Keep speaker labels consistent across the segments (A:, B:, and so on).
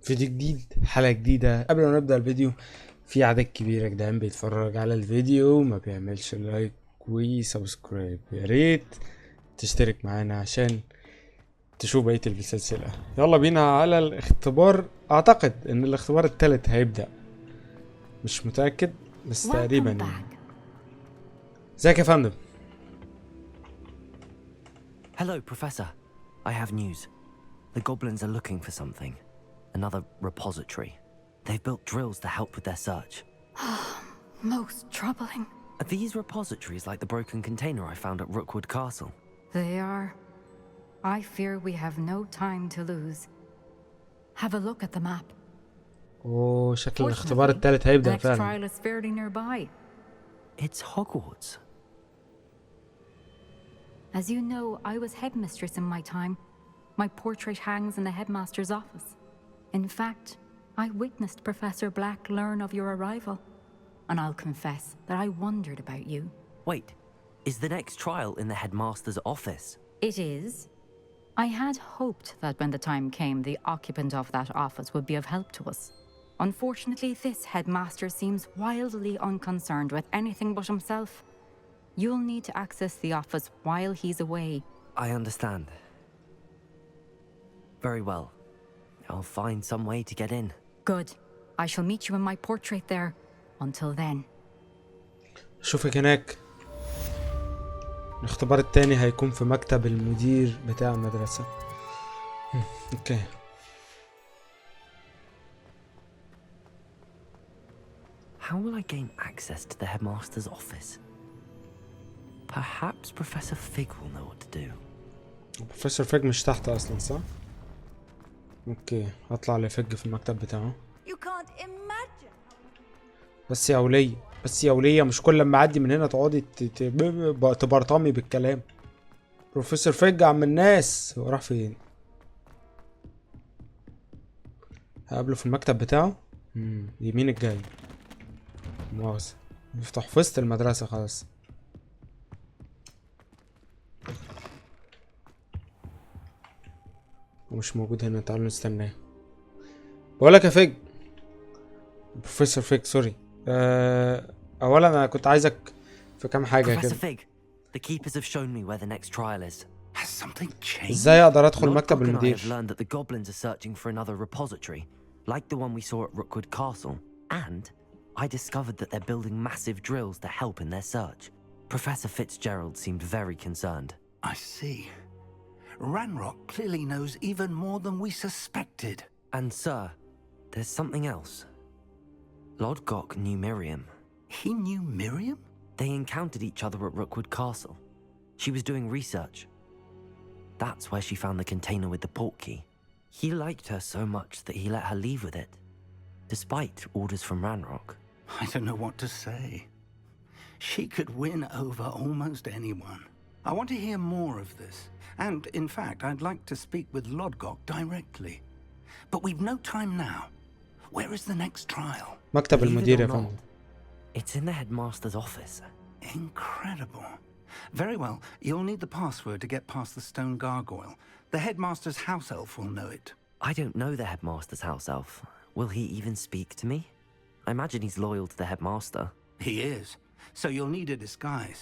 A: فيديو جديد، حلقة جديدة. قبل ما نبدأ الفيديو، في عدد كبير يا جدعان بيتفرج على الفيديو ما بيعملش لايك وسبسكرايب. يا ريت تشترك معانا عشان تشوف بقية السلسلة. يلا بينا على الاختبار. اعتقد ان الاختبار الثالث هيبدأ، مش متأكد بس تقريبا يعني. ازيك يا فندم؟
B: Hello, Professor. I have news. The goblins are looking for something. Another repository. They've built drills to help with their search.
C: Most troubling.
B: Are these repositories like the broken container I found at Rookwood Castle?
C: They are. I fear we have no time to lose. Have a look at the map.
A: اوه شكل الاختبار الثالث هيبدأ
C: The next
A: فعلا.
C: trial is fairly nearby.
B: It's Hogwarts.
C: As you know, I was headmistress in my time. My portrait hangs in the headmaster's office. In fact, I witnessed Professor Black learn of your arrival. And I'll confess that I wondered about you.
B: Wait, is the next trial in the headmaster's office?
C: It is. I had hoped that when the time came, the occupant of that office would be of help to us. Unfortunately, this headmaster seems wildly unconcerned with anything but himself. You'll need to access the office while he's away.
B: I understand. Very well. I'll find some way to get in.
C: Good. I shall meet you in my portrait there. Until then.
A: اشوفك هناك. الاختبار التاني هيكون في مكتب المدير بتاع المدرسة. اوكي.
B: How will I gain access to the headmaster's office? Perhaps Professor Fig will know what to do.
A: بروفيسور فيج مش تحت اصلا صح؟ اوكي هطلع لفيج في المكتب بتاعه.
D: You can't imagine.
A: بس يا ولية، بس يا ولية، مش كل لما اعدي من هنا تقعدي تبرطمي بالكلام. بروفيسور فيج عم الناس، هو راح فين؟ هقابله في المكتب بتاعه. يمين الجاي. مؤاخذة، نفتح في وسط المدرسة خلاص. ومش موجود هنا، تعالوا نستناه. بقولك يا فيج، بروفيسور فيج سوري. اولا انا كنت عايزك في كام حاجة
B: Professor
A: كده.
B: Fig, the keepers have shown me where the next trial is.
D: Has something changed?
A: ازاي اقدر ادخل
B: Lord
A: مكتب
B: Cook and I have
A: المدير؟
B: learned that the goblins are searching for another repository, like the one we saw at Rookwood Castle. And I discovered that they're building massive drills to help in their search. Professor Fitzgerald seemed very concerned.
D: I see. Ranrock clearly knows even more than we suspected.
B: And sir, there's something else. Lodgok knew Miriam.
D: He knew Miriam?
B: They encountered each other at Rookwood Castle. She was doing research. That's where she found the container with the port key. He liked her so much that he let her leave with it, despite orders from Ranrock.
D: I don't know what to say. She could win over almost anyone. I want to hear more of this. And, in fact, I'd like to speak with Lodgok directly. But we've no time now. Where is the next trial?
A: مكتب
B: Believe it
A: المدير
B: or
A: يا
B: not,
A: فندم.
B: it's in the headmaster's office.
D: Incredible. Very well. You'll need the password to get past the stone gargoyle. The headmaster's house elf will know it.
B: I don't know the headmaster's house elf. Will he even speak to me? I imagine he's loyal to the headmaster.
D: He is. So you'll need a disguise.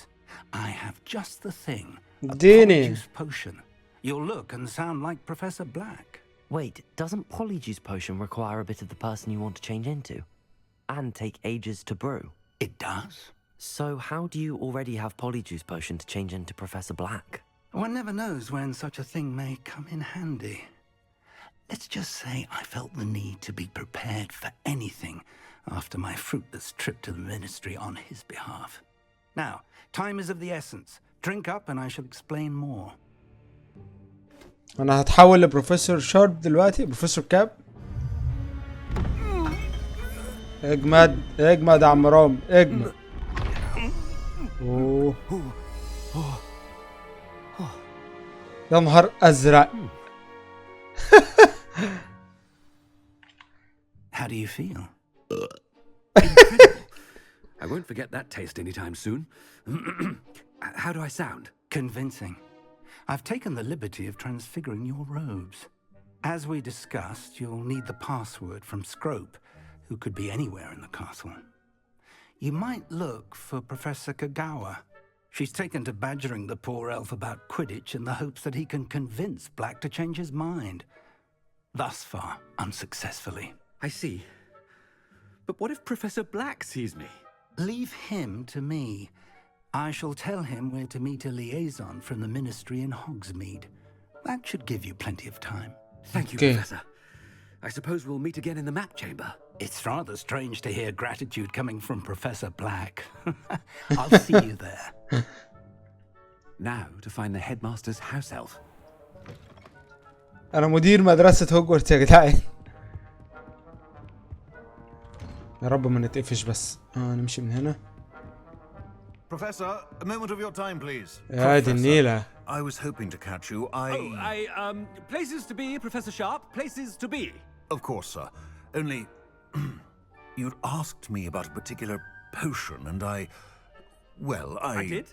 D: I have just the thing. A
A: Dini.
D: polyjuice potion. You'll look and sound like Professor Black.
B: Wait, doesn't polyjuice potion require a bit of the person you want to change into? And take ages to brew?
D: It does.
B: So how do you already have polyjuice potion to change into Professor Black?
D: One never knows when such a thing may come in handy. Let's just say I felt the need to be prepared for anything after my fruitless trip to the ministry on his behalf. Now, time is of the essence. Drink up and I shall explain more.
A: انا هتحول لبروفيسور شارب دلوقتي، بروفيسور كاب. اجمد اجمد يا عم رام، اجمد. اوه يا نهار ازرق.
D: How do you feel?
E: I won't forget that taste anytime soon. How do I sound?
D: Convincing. I've taken the liberty of transfiguring your robes. As we discussed, you'll need the password from Scrope, who could be anywhere in the castle. You might look for Professor Kagawa. She's taken to badgering the poor elf about Quidditch in the hopes that he can convince Black to change his mind. Thus far, unsuccessfully.
E: I see. But what if Professor Black sees me?
D: Leave him to me. I shall tell him where to meet a liaison from the Ministry in Hogsmeade. That should give you plenty of time.
E: Thank you,
A: Okay.
E: Professor. I suppose we'll meet again in the map chamber.
D: It's rather strange to hear gratitude coming from Professor Black. I'll see you there.
E: Now to find the headmaster's house elf.
A: انا مدير مدرسة هوجورتس يا جدعان. يا رب ما نتقفش بس. نمشي من هنا.
F: Professor, a moment of your time, please.
A: يا دي النيلة.
F: I was hoping to catch you.
E: Places to be, Professor Sharp. Places to be.
F: Of course, sir. Only, you'd asked me about a particular potion, and
E: I did?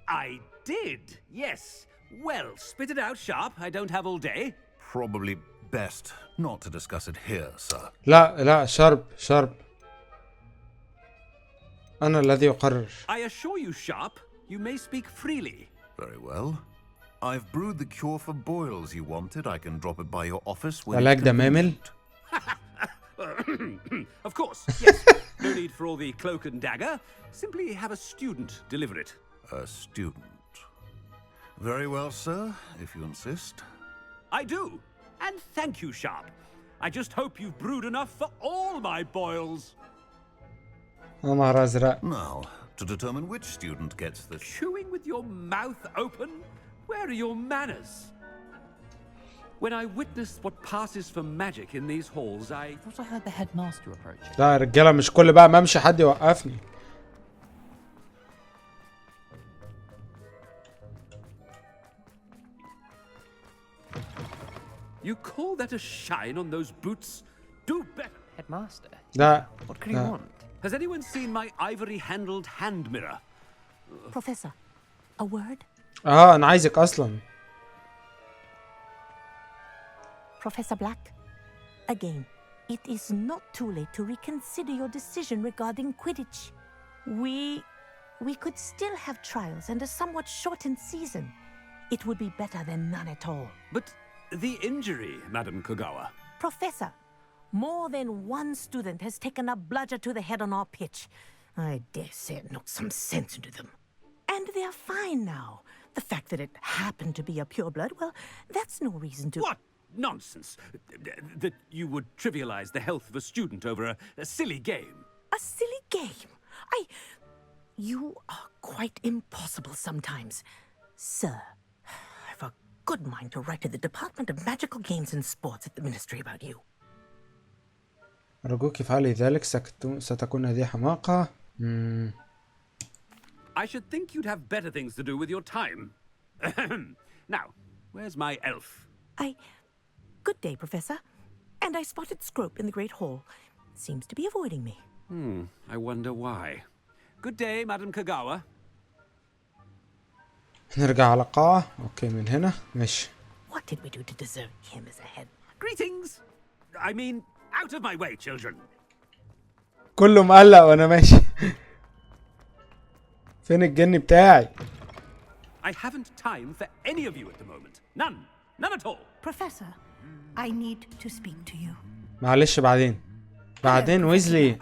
E: I did, yes. Well, spit it out, Sharp. I don't have all day.
F: probably best not to discuss it here, sir.
A: لا شرب. أنا الذي أقرر.
E: I assure you, Sharp, you may speak freely.
F: Very well. I've brewed the cure for boils you wanted. I can drop it by your office when
A: علاج
F: it's
A: دمامل.
F: convenient.
E: Of course, yes. No need for all the cloak and dagger. Simply have a student deliver it.
F: A student. Very well, sir, if you insist.
E: I do. And thank you, Sharp. I just hope you've brewed enough for all my boils.
A: يا نهار أزرق.
F: Now, to determine which student gets the...
E: Chewing with your mouth open? Where are your manners? When I witnessed what passes for magic in these halls, I
B: thought I heard the headmaster approach.
A: لا يا رجالة مش كل بقى ما امشي حد يوقفني.
E: You call that a shine on those boots? Do better.
B: Headmaster?
A: لا.
B: What could he want?
E: Has anyone seen my ivory-handled hand mirror?
G: Professor, a word?
A: أنا عايزك أصلا.
G: Professor Black, again, it is not too late to reconsider your decision regarding Quidditch. We could still have trials and a somewhat shortened season. It would be better than none at all.
E: But the injury, Madam Kagawa.
G: Professor, more than one student has taken a bludger to the head on our pitch. I dare say it knocked some sense into them. And they're fine now. The fact that it happened to be a pureblood, well, that's no reason to...
E: What nonsense! That you would trivialize the health of a student over a silly game.
G: A silly game? You are quite impossible sometimes. Sir, I've a good mind to write to the Department of Magical Games and Sports at the Ministry about you.
A: أرجوك افعلي ذلك. ستكون هذه حماقة.
E: I should think you'd have better things to do with your time. Now, where's my elf?
G: Good day, Professor. And I spotted Scrope in the Great Hall. Seems to be avoiding me.
E: I wonder why. Good day, Madam Kagawa.
A: نرجع على القاعة. أوكي من هنا ماشي.
G: What did we do to deserve him as a head?
E: Greetings! I mean, out of my way, children.
A: كله مقلق وأنا ماشي. فين الجن بتاعي؟
E: I haven't time for any of you at the moment. None. None at all.
H: Professor, I need to speak to you.
A: معلش بعدين ويزلي.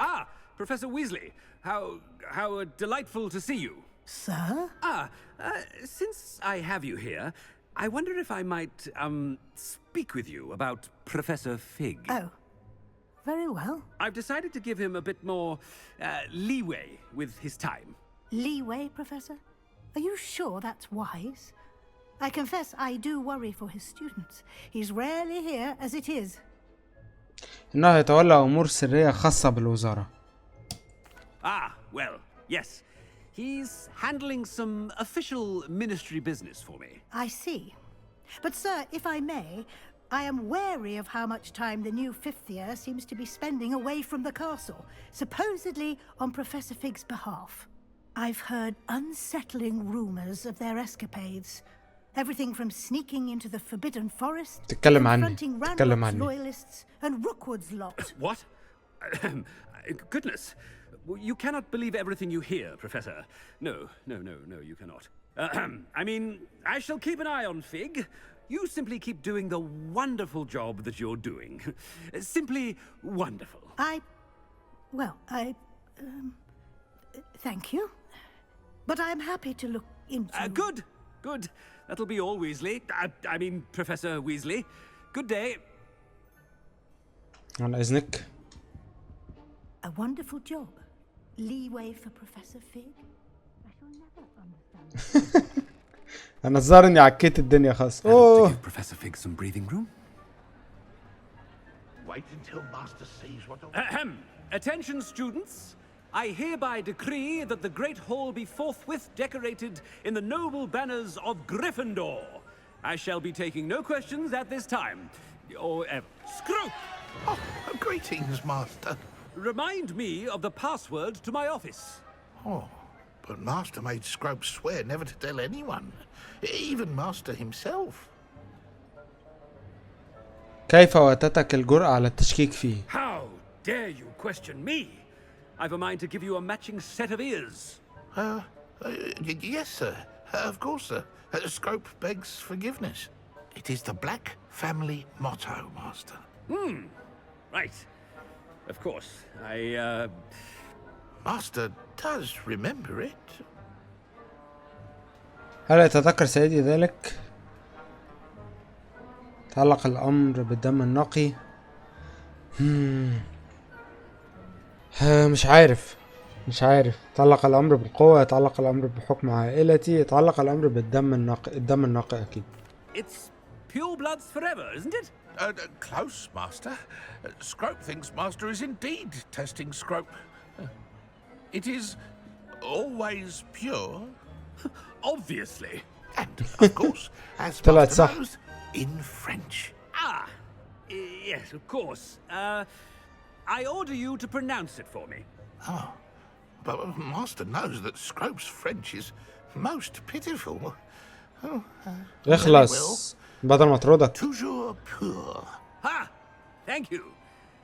E: Professor Weasley. How delightful to see you.
H: Sir?
E: Since I have you here, I wonder if I might, speak with you about Professor Fig.
H: Oh, very well.
E: I've decided to give him a bit more, leeway with his time.
H: Leeway, Professor? Are you sure that's wise? I confess I do worry for his students. He's rarely here as it is.
A: إنه يتولى أمور سرية خاصة بالوزارة.
E: Well, yes. He's handling some official ministry business for me.
H: I see. But sir, if I may, I am wary of how much time the new fifth year seems to be spending away from the castle, supposedly on Professor Fig's behalf. I've heard unsettling rumors of their escapades. Everything from sneaking into the forbidden forest,
A: تتكلم عني
H: confronting
A: تتكلم
H: Ranrock's
A: عني
H: loyalists, and Rookwood's lot.
E: What? Goodness. You cannot believe everything you hear, Professor. No, you cannot. I mean, I shall keep an eye on Fig. You simply keep doing the wonderful job that you're doing. Simply wonderful.
H: Thank you. But I'm happy to look into...
E: Good. That'll be all, Weasley. I mean, Professor Weasley. Good day.
A: عن إذنك.
H: A wonderful job. Leeway for Professor Fig. I shall never understand.
A: أنا الظاهر إني عكيت الدنيا خالص.
E: To give Professor Fig some breathing room.
I: Wait until Master sees what...
E: Attention, students. I hereby decree that the Great Hall be forthwith decorated in the noble banners of Gryffindor. I shall be taking no questions at this time. Or Scrope!
I: Oh, greetings, Master.
E: Remind me of the password to my office.
I: Oh, but Master made Scrope swear never to tell anyone, even Master himself.
A: كيف واتتك الجرأة على التشكيك فيه؟
E: How dare you question me? I've a mind to give you a matching set of ears.
I: Yes, sir. Of course, sir. Scrope begs forgiveness. It is the Black family motto, Master.
E: Right. Of course.
I: Master does remember it.
A: هل يتذكر سيدي ذلك؟ تعلق الأمر بالدم النقي. مش عارف. يتعلق الأمر بالقوة، يتعلق الأمر بحكم عائلتي، يتعلق الأمر بالدم النقي. الدم النقي أكيد.
E: It's pure bloods forever, isn't it?
I: Close, Master. Scrope thinks Master is indeed testing Scrope. It is always pure.
E: Obviously.
I: And, of course, as
A: طلعت
I: Master
A: صح.
I: knows, in French.
E: Yes, of course. I order you to pronounce it for me.
I: Oh, but Master knows that Scrope's French is most pitiful.
A: اخلص بدل ما تردك.
I: Toujours pur.
E: Ha! Thank you.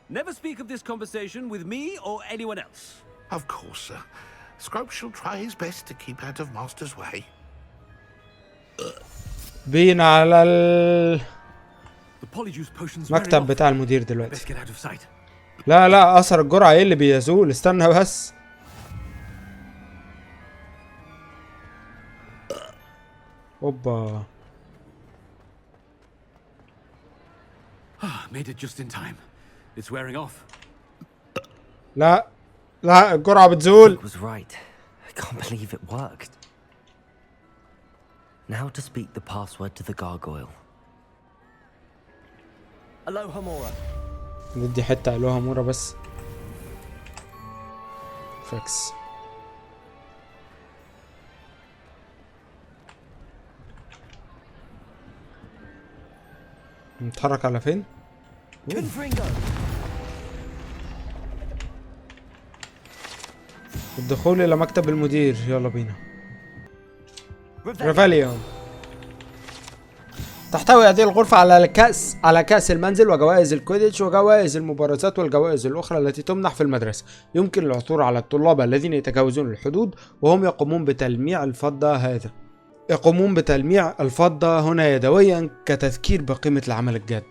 E: Never speak of this conversation with me or anyone else.
I: Of course, sir. Scrope shall try his best to keep out of Master's way.
A: بينا على
E: The polyjuice potion's
A: المكتب بتاع المدير
E: Best
A: دلوقتي.
E: get out of sight.
A: لا أثر الجرعة ايه اللي بيزول؟ استنى بس. اوبا.
E: Made it just in time. It's wearing off.
A: لا الجرعة بتزول.
B: Fig was right. I can't believe it worked. Now to speak the password to the gargoyle. Aloha Mora.
A: ندي حتة ألوها مورا بس. فاكس. نتحرك على فين؟ الدخول إلى مكتب المدير. يلا بينا. ريفاليوم. تحتوي هذه الغرفة على كأس المنزل وجوائز الكويديتش وجوائز المبارزات والجوائز الأخرى التي تمنح في المدرسة. يمكن العثور على الطلاب الذين يتجاوزون الحدود وهم يقومون بتلميع الفضة هنا يدويا كتذكير بقيمة العمل الجاد.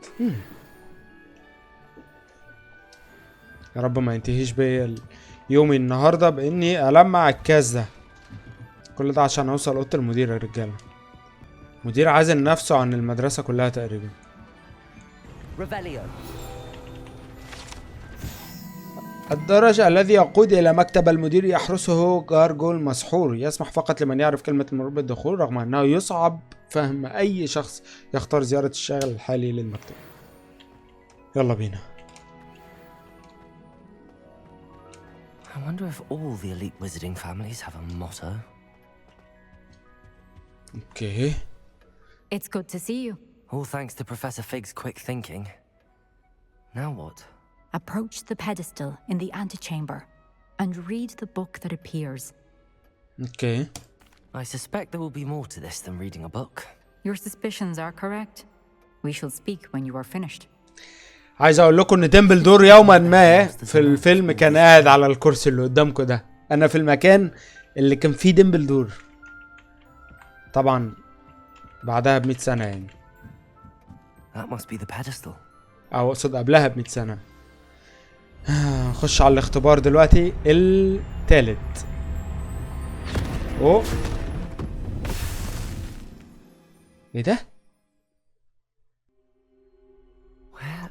A: يا رب ما ينتهيش بيا يومي النهاردة بإني ألمع الكاس ده. كل ده عشان أوصل أوضة المدير يا رجالة. مدير عازل نفسه عن المدرسة كلها تقريبا. الدرج الذي يقود إلى مكتب المدير يحرسه جارجول مسحور، يسمح فقط لمن يعرف كلمة المرور بالدخول، رغم أنه يصعب فهم أي شخص يختار زيارة الشاغل الحالي للمكتب. يلا بينا.
B: I wonder if all the elite wizarding families have a motto.
A: Okay.
C: It's good to see you.
B: All thanks to Professor Fig's quick thinking. Now what?
C: Approach the pedestal in the antechamber and read the book that appears.
A: Okay.
B: I suspect there will be more to this than reading a book.
C: Your suspicions are correct. We shall speak when you are finished.
A: عايز اقول لكم ان ديمبلدور يوما ما في الفيلم كان قاعد على الكرسي اللي قدامكم ده. انا في المكان اللي كان فيه ديمبلدور. طبعا بعدها ب100 سنة يعني.
B: That must be the pedestal.
A: او اقصد قبلها ب100 سنة. نخش على الاختبار دلوقتي التالت. اوه ايه ده؟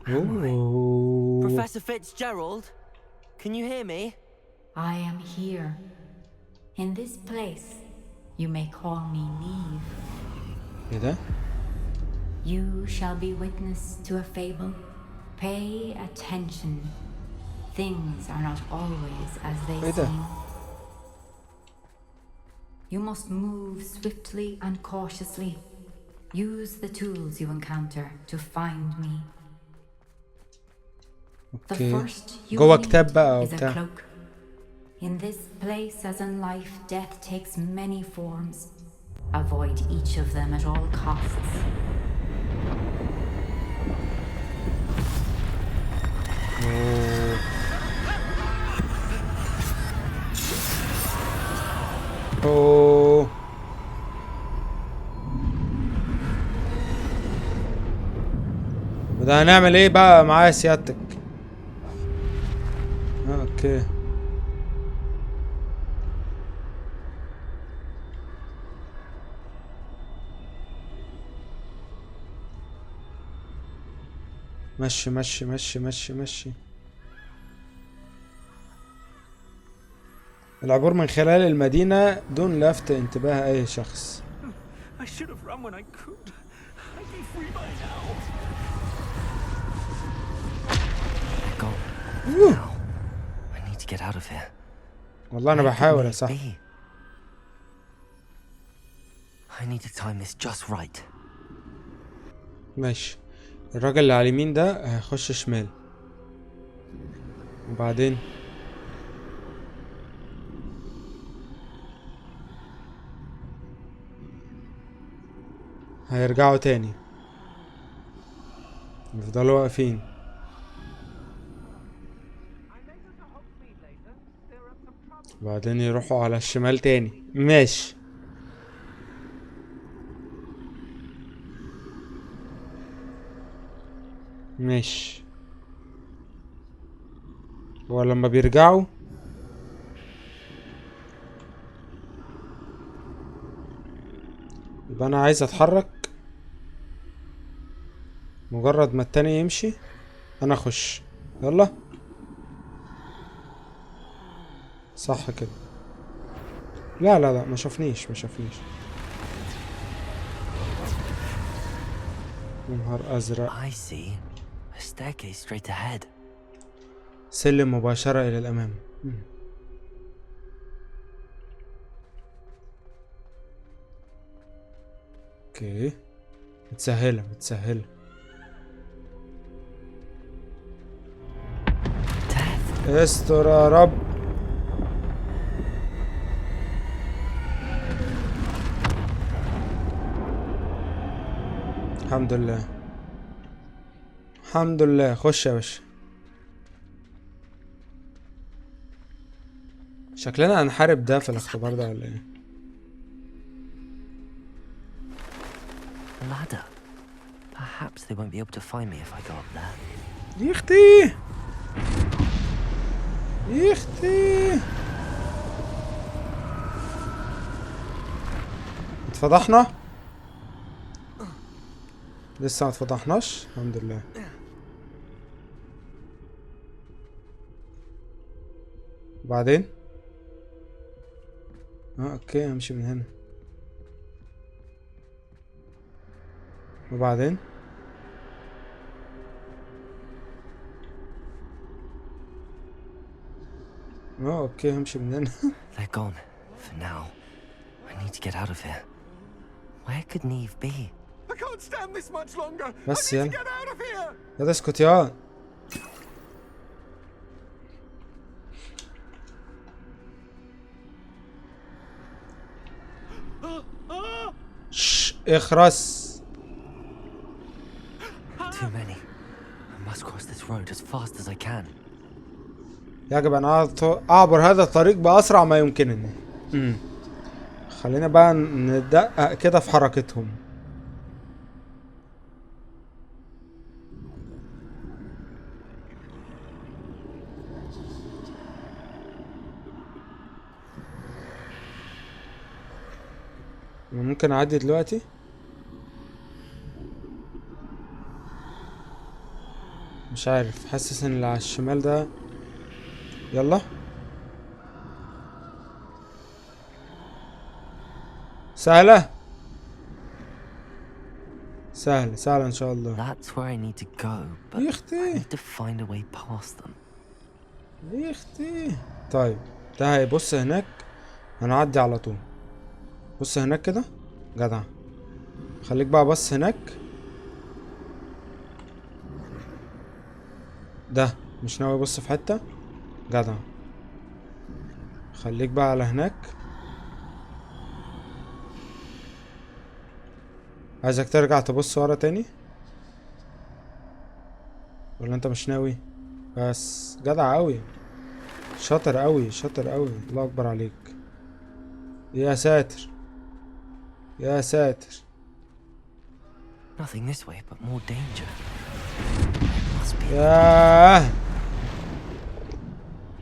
A: اوه
B: Professor Fitzgerald, can you hear me?
C: I am here. In this place, you may call me Neve.
A: ايه ده؟
C: You shall be witness to a fable. Pay attention. Things are not always as they
A: ايه ده؟
C: seem. You must move swiftly and cautiously. Use the tools you encounter to find me. The
A: اوكي
C: first you
A: جوه
C: need
A: كتاب بقى
C: is a
A: وبتاع.
C: cloak. In this place, as in life, death takes many forms. Avoid each of them at all costs.
A: اوه اوه وده هنعمل ايه بقى معايا سيادتك؟ اوكي مشي مشي مشي مشي مشي. العبور من خلال المدينة دون لفت انتباه أي شخص.
E: I should have run when I could. I'd be free by now.
B: Go. Now. I need to get out of here.
A: والله أنا
B: Where could
A: بحاول يا
B: Neve
A: صاحبي.
B: be? I need to time this just right.
A: ماشي. الراجل اللي على اليمين ده هيخش شمال. وبعدين هيرجعوا تاني. يفضلوا واقفين. وبعدين يروحوا على الشمال تاني. ماشي. ماشي. ولما بيرجعوا يبقى انا عايز اتحرك. مجرد ما التاني يمشي انا اخش. يلا صح كده. لا لا لا ما شافنيش ما شافنيش. نهار ازرق.
B: I see. A staircase straight ahead.
A: سلم مباشرة الى الامام. اوكي متسهلة متسهلة. استر يا رب. الحمد لله الحمد لله. خش يا باشا. شكلنا هنحارب ده في الاختبار ده ولا ايه؟
B: Ladder. Perhaps they won't be able to find me if I go up there.
A: يا اختي يا اختي اتفضحنا. لسه ما اتفضحناش الحمد لله. وبعدين اوكي همشي من هنا. وبعدين اوكي همشي من هنا.
B: They're gone. For now. I need to get out of here. Where could Neve be?
E: I can't stand this much longer.
A: بس
E: I need
A: يلا
E: to get out of here.
A: يا اسكت يا اخرس.
B: fast as I can.
A: يجب ان اعبر هذا الطريق باسرع ما يمكنني. خلينا بقى ندقق كده في حركتهم. ممكن اعدي دلوقتي؟ مش عارف، حاسس ان اللي على الشمال ده. يلا سهلة سهلة سهلة ان شاء الله.
B: That's where I need to go, but
A: يا
B: I
A: اختي
B: need to find a way past them.
A: يا اختي. طيب ده هيبص هناك، هنعدي على طول. بص هناك كده جدع، خليك بقى بص هناك. ده مش ناوي يبص في حتة، جدع. خليك بقى على هناك. عايزك ترجع تبص ورا تاني، ولا انت مش ناوي؟ بس جدع اوي، شاطر اوي شاطر اوي، الله اكبر عليك. يا ساتر يا ساتر.
B: Nothing this way, but more danger.
A: ياه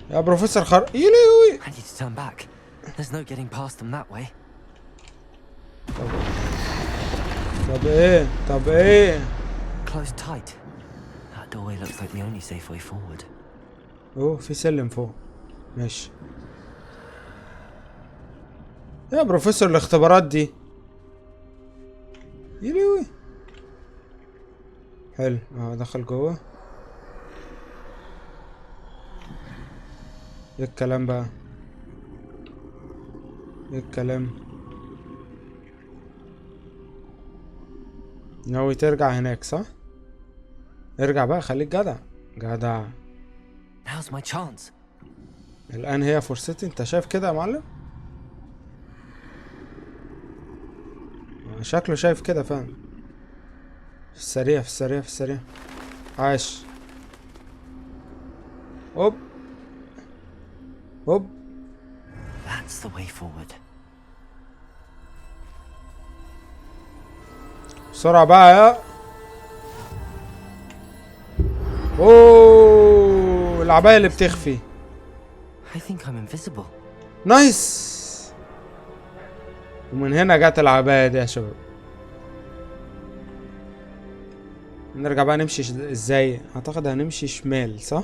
A: يا بروفيسور يلوي.
B: I need to turn back. There's no getting past them that way.
A: طب ايه
B: Close tight. That doorway looks like the only safe way forward.
A: اوه في سلم فوق، ماشي. يا بروفيسور الاختبارات دي يلوي. حلو، دخل جوه. ايه الكلام بقى؟ ايه الكلام؟ ناوي ترجع هناك صح؟ ارجع بقى، خليك جدع جدع.
B: Now's my chance.
A: الآن هي فرصتي، انت شايف كده يا معلم؟ شكله شايف كده فاهم. في السريع في السريع في السريع. عاش. هوب هوب.
B: That's the way forward.
A: بسرعة بقى يا اوه العباية اللي بتخفي.
B: I think I'm invisible.
A: نايس. ومن هنا جت العباية دي يا شباب. نرجع بقى نمشي ازاي؟ اعتقد هنمشي شمال صح؟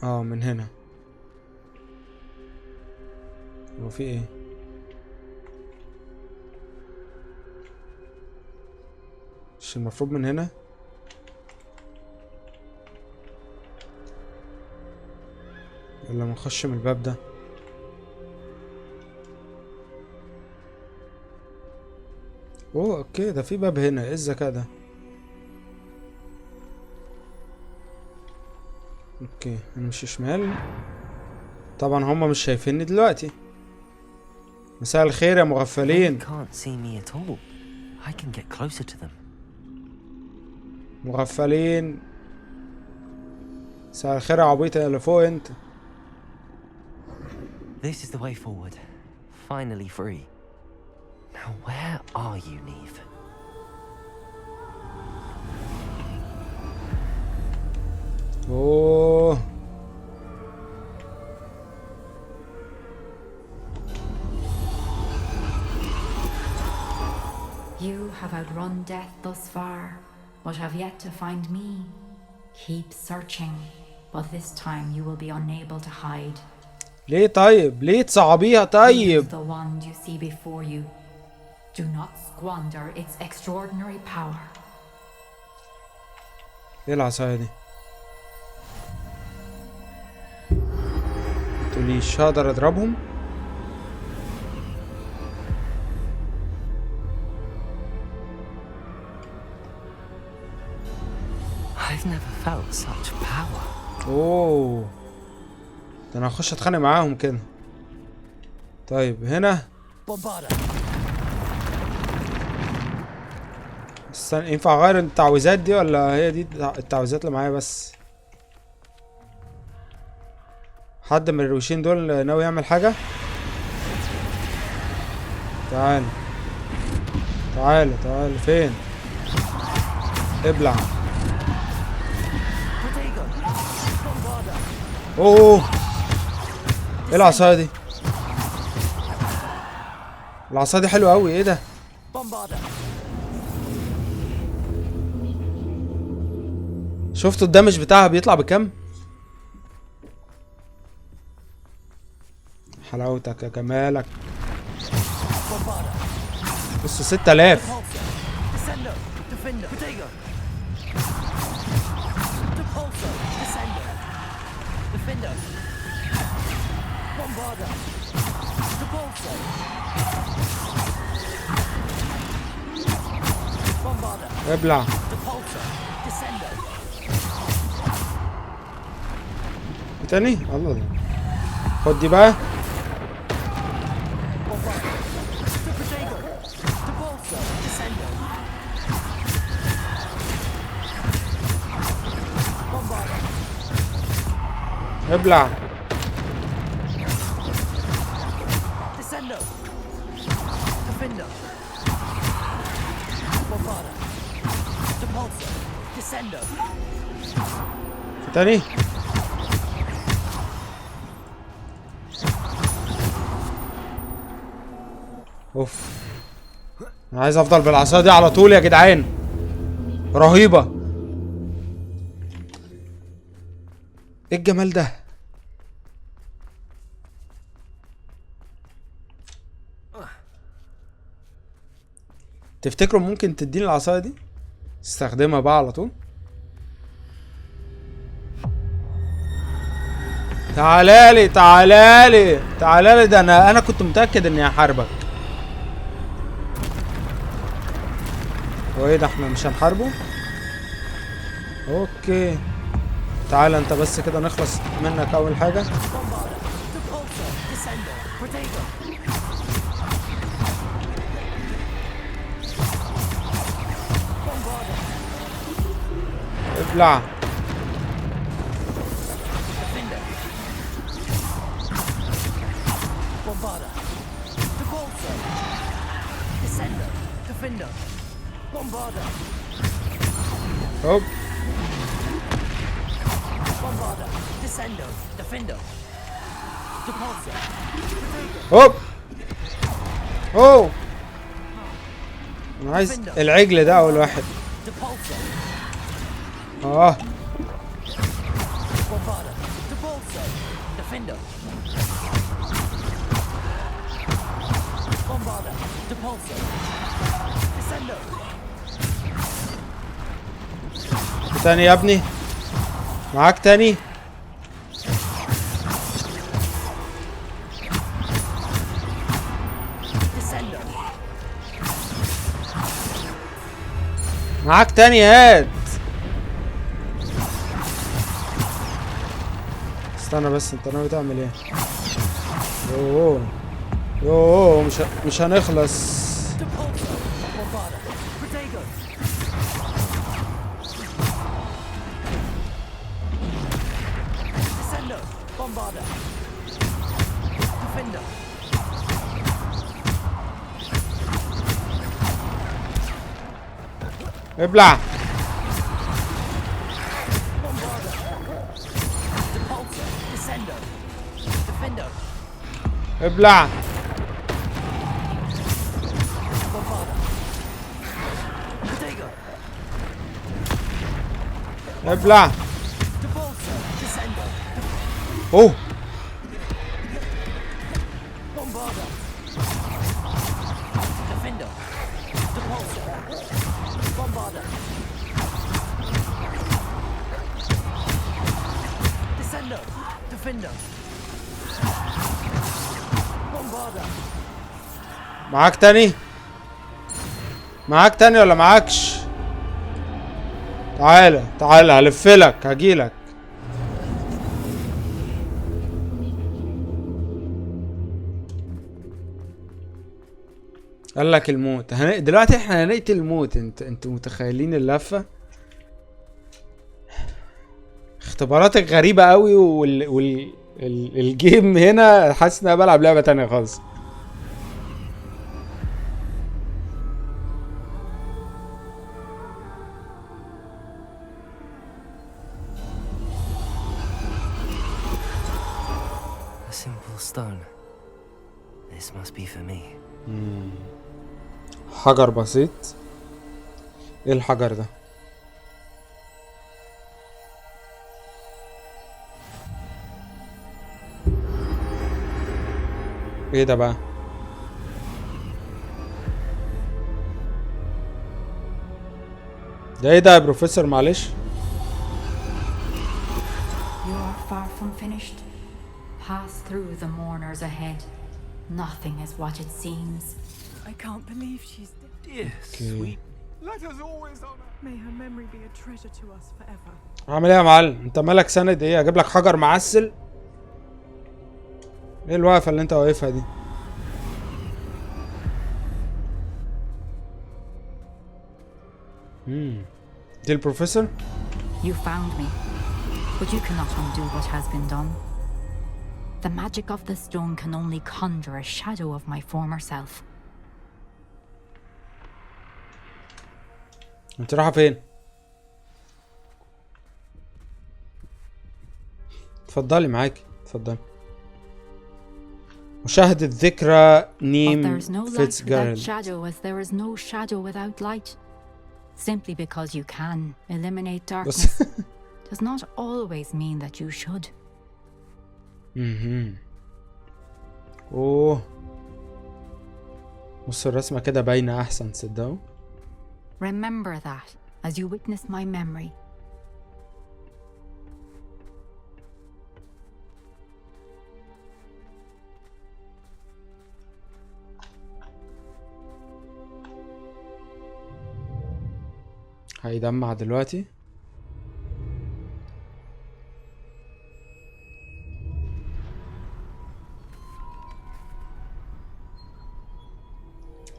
A: من هنا. هو في ايه؟ مش المفروض من هنا؟ ولا نخش من الباب ده؟ اوه اوكي، ده في باب هنا. ايه الذكاء ده؟ اوكي هنمشي شمال. طبعا هما مش شايفيني دلوقتي. مساء الخير يا مغفلين.
B: They can't see me at all. I can get closer to them.
A: مغفلين. مساء الخير يا عبيط اللي فوق انت.
B: This is the way forward. Finally free. Now where are you, Neve?
A: اوه
C: You have outrun death thus far, but have yet to find me. Keep searching, but this time you will be unable to hide.
A: ليه طيب؟ ليه تصعبيها طيب؟
C: The wand you see before you. Do not squander its extraordinary power.
A: ايه العصاية دي؟ متقوليش هقدر اضربهم؟
B: I've never felt such power.
A: اوه ده انا هخش اتخانق معاهم كده. طيب هنا استنى، ينفع اغير التعويذات دي ولا هي دي التعويذات اللي معايا بس؟ حد من الروشين دول ناوي يعمل حاجة؟ تعال تعال تعال، فين؟ ابلع. اوه، ايه العصاية دي؟ العصاية دي حلوة اوي، ايه ده؟ شفتوا الدمج بتاعها بيطلع بكام؟ حلاوتك يا جمالك. بصوا 6000. ابلع. تاني؟ الله، خد دي بقى. ابلع. تاني. اوف، انا عايز افضل بالعصايه دي على طول يا جدعان، رهيبه. ايه الجمال ده؟ تفتكروا ممكن تديني العصايه دي استخدمها بقى على طول؟ تعالالي تعالالي تعالالي، ده انا كنت متاكد اني هحاربك. هو ايه ده؟ احنا مش هنحاربه؟ اوكي، تعال انت بس كده نخلص منك اول حاجه. ابلع. هوب. هوب. اوه، انا عايز العجل ده اول واحد. اه، تاني يا ابني، معاك تاني. معاك تاني، هات. استنى بس، انت ناوي تعمل ايه؟ يوه يوه، مش هنخلص. ابلع. ابلع. ابلع. اوه، معاك تاني؟ معاك تاني ولا معاكش؟ تعالى تعالى، هلفلك، هجيلك. قال لك الموت. دلوقتي احنا هنقتل الموت. انتوا متخيلين اللفة؟ اختباراتك غريبة قوي الجيم هنا حاسس ان انا بلعب لعبة تانية خالص.
B: A simple stone. This must be for me.
A: حجر بسيط. ايه الحجر ده؟ ايه ده بقى؟ ده ايه ده يا بروفيسور معلش؟
C: You are far from finished. Pass through the mourners ahead. Nothing is what it seems.
J: I can't believe she's dead.
F: Dear sweet.
J: Let us always honor. May her memory be a treasure to us forever.
A: عامل ايه يا معلم؟ انت مالك سند ايه؟ اجيب لك حجر معسل؟ ايه الوقفة اللي انت واقفها دي؟ دي البروفيسور؟
C: You found me, but you cannot undo what has been done. The magic of the stone can only conjure a shadow of my former self.
A: انت رايحة فين؟ اتفضلي معاكي، اتفضلي. مشاهدة ذكرى نيم
C: But there's no light
A: فيتزجيرالد.
C: without shadow, as there is no shadow without light. Simply because you can eliminate darkness does not always mean that you should.
A: اوه بص الرسمة كده باينة احسن تصدقوا.
C: Remember that as you witness my memory.
A: هيدمع دلوقتي.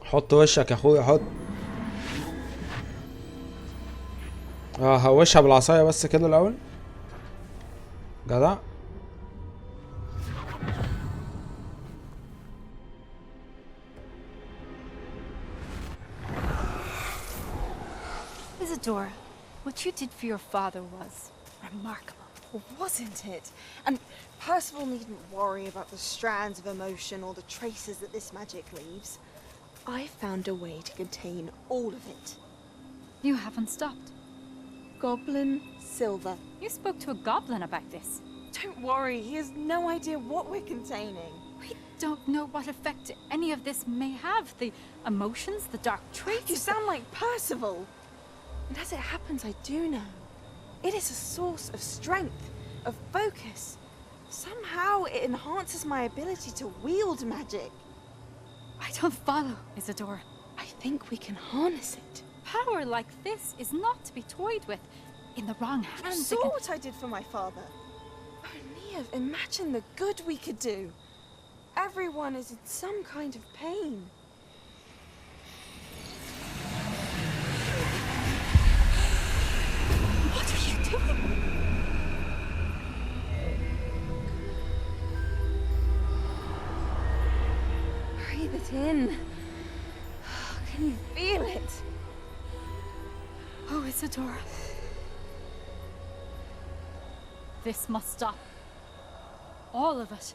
A: حط وشك يا اخويا حط. هوشها بالعصاية بس كده الاول. جدع.
J: Isadora, what you did for your father was remarkable, wasn't it? And Percival needn't worry about the strands of emotion or the traces that this magic leaves. I found a way to contain all of it.
C: You haven't stopped.
J: Goblin Silver.
C: You spoke to a goblin about this.
J: Don't worry, he has no idea what we're containing.
C: We don't know what effect any of this may have. The emotions, the dark traits.
J: You sound like Percival. And as it happens, I do know. It is a source of strength, of focus. Somehow it enhances my ability to wield magic.
C: I don't follow, Isadora.
J: I think we can harness it.
C: Power like this is not to be toyed with. In the wrong
J: You
C: hands,
J: saw what I did for my father. Oh, Neve, imagine the good we could do. Everyone is in some kind of pain.
C: What are you doing?
J: Breathe it in. Can you feel it?
C: Oh, Isadora. This must stop. All of it.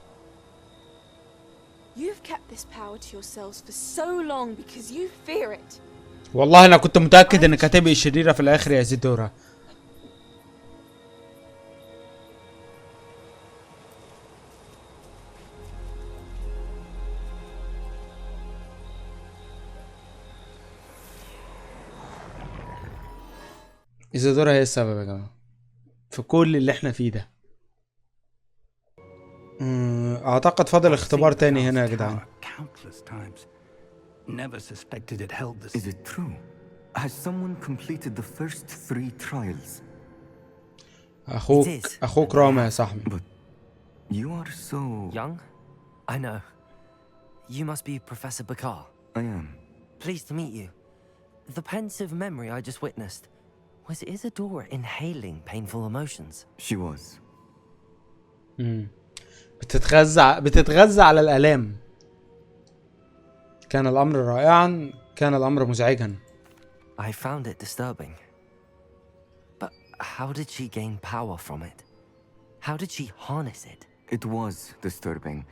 J: You've kept this power to yourselves for so long because you fear it.
A: والله انا كنت متأكد انك هتبقي شريرة في الاخر يا زيدورا. إيزادورا هي السبب يا جماعة في كل اللي احنا فيه ده. اعتقد فاضل اختبار تاني هنا يا جدعان.
D: Is it true? Has someone completed the first 3 trials?
A: اخوك رامي يا صاحبي.
D: But you are so
B: Young? I know. You must be Professor Bakar.
D: I am.
B: Pleased to meet you. The pensive memory I just witnessed, was Isadora inhaling painful emotions?
K: She was.
A: بتتغذى على الآلام. كان الأمر رائعا، كان الأمر مزعجا.
B: I found it disturbing. But how did she gain power from it? How did she harness it?
K: It was disturbing.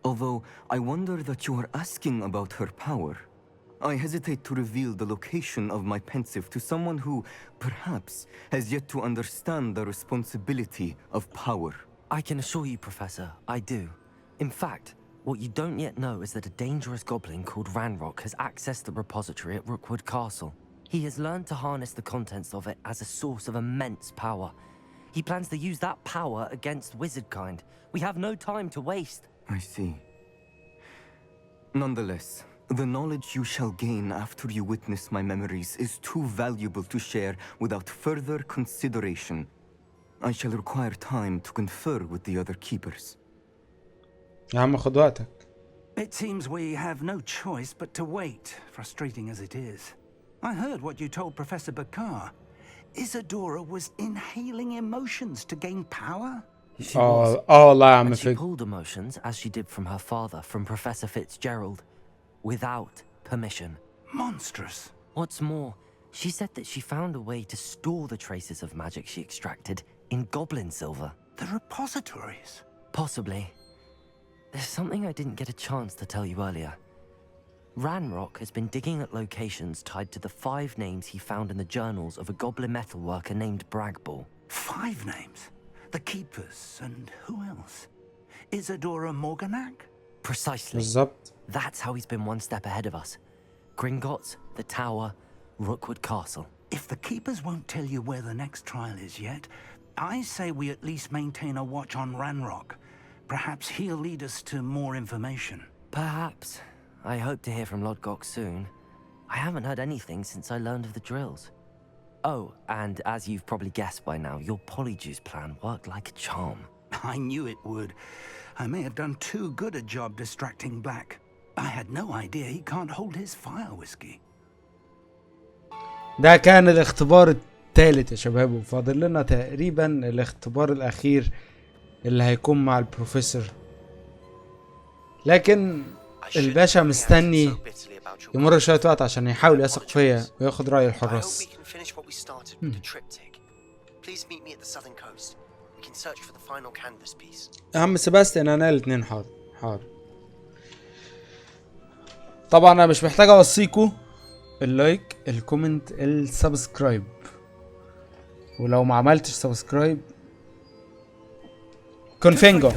K: Although I wonder that you are asking about her power. I hesitate to reveal the location of my pensive to someone who, perhaps, has yet to understand the responsibility of power.
B: I can assure you, Professor, I do. In fact, what you don't yet know is that a dangerous goblin called Ranrock has accessed the repository at Rookwood Castle. He has learned to harness the contents of it as a source of immense power. He plans to use that power against wizardkind. We have no time to waste.
K: I see. Nonetheless, the knowledge you shall gain after you witness my memories is too valuable to share without further consideration. I shall require time to confer with the other keepers.
A: يا عم خد وقتك.
D: It seems we have no choice but to wait, frustrating as it is. I heard what you told Professor Bakar. Isadora was inhaling emotions to gain power?
B: She was.
A: والله يا عم
B: And she
A: فيك.
B: pulled emotions, as she did from her father, from Professor Fitzgerald, without permission.
D: Monstrous.
B: What's more, she said that she found a way to store the traces of magic she extracted in goblin silver.
D: The repositories.
B: Possibly. There's something I didn't get a chance to tell you earlier. Ranrock has been digging at locations tied to the 5 names he found in the journals of a goblin metalworker named Bragball.
D: 5 names? The Keepers, and who else? Isadora Morganac?
B: Precisely.
A: بالظبط.
B: That's how he's been one step ahead of us. Gringotts, the Tower, Rookwood Castle.
D: If the Keepers won't tell you where the next trial is yet, I say we at least maintain a watch on Ranrock. Perhaps he'll lead us to more information.
B: Perhaps. I hope to hear from Lodgok soon. I haven't heard anything since I learned of the drills. Oh, and as you've probably guessed by now, your polyjuice plan worked like a charm.
D: I knew it would. I may have done too good a job distracting Black. I had no idea he can't hold his fire whiskey.
A: ده كان الاختبار الثالث يا شباب، وفاضل لنا تقريبا الاختبار الأخير اللي هيكون مع البروفيسور. لكن الباشا مستني يمر شوية وقت عشان يحاول يثق فيا وياخد رأي الحراس. يا عم سيباستيان انا الاتنين حاضر حاضر. طبعا انا مش محتاج اوصيكوا اللايك، الكومنت، السبسكرايب، ولو ما عملتش سبسكرايب كونفينجو